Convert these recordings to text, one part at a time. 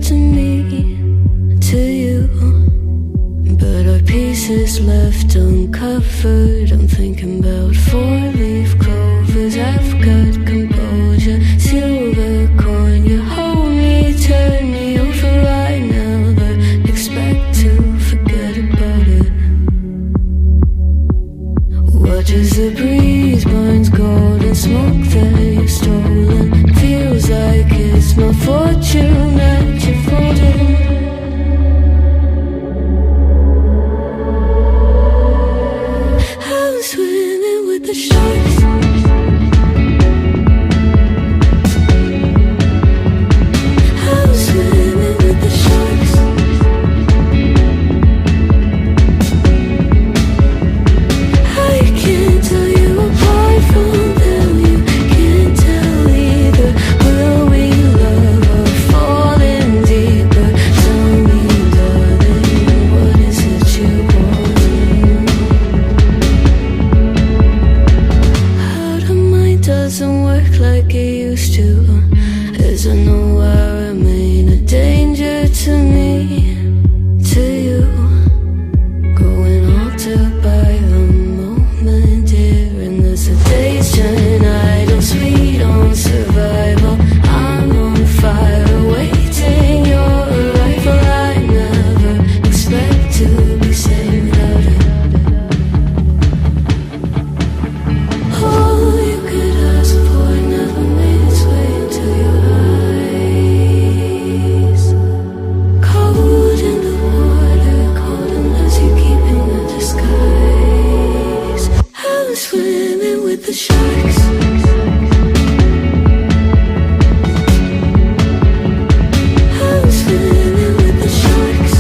to me, to you. But our pieces left uncovered. I'm thinking about four-leaf clovers. I've got composure, silver coin. You hold me, turn me over right now, but expect to forget about it. Watch as the breeze burns golden smoke that you've stolen. Feels like it's my fortune that you're folding. I'm swimming with the sharks. I'm swimming with the sharks. I can't tell you apart from them. You can't tell either. Will we love or fall in deeper? Tell me, darling, what is it you want? How the mind doesn't work like it used to. As I know I remain a danger to me, to you. Going altered by the moment, dear. And as the days turn idle, sweet on survival. I'm on fire, waiting your arrival. I never expect to be saved without it. All you could ask for never made its way into your eyes. Cold in the water, cold unless you're keeping a disguise. I'm swimming with the sharks. I'm swimming with the sharks.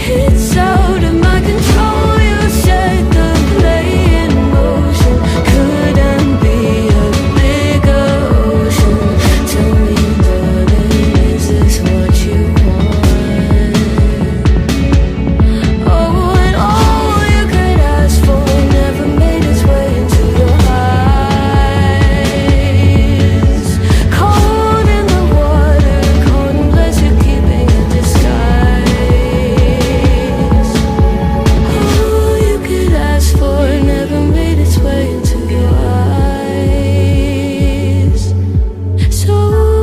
It's out of my control. You set the play in motion. Couldn't be a bigger ocean. Tell me, darling, is this what you want? Oh, and all you could ask for never made its way into your eyes. Cold in the water, cold unless you're keeping a disguise. All you could ask for never made its way into your eyes. So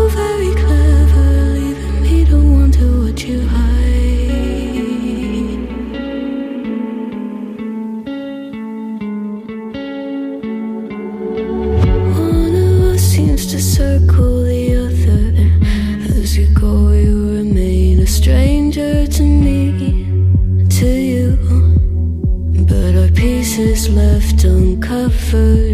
very clever, leaving me to wonder what you hide. One of us seems to circle the other. As you go, you remain a stranger to me, to you. But our pieces left uncovered.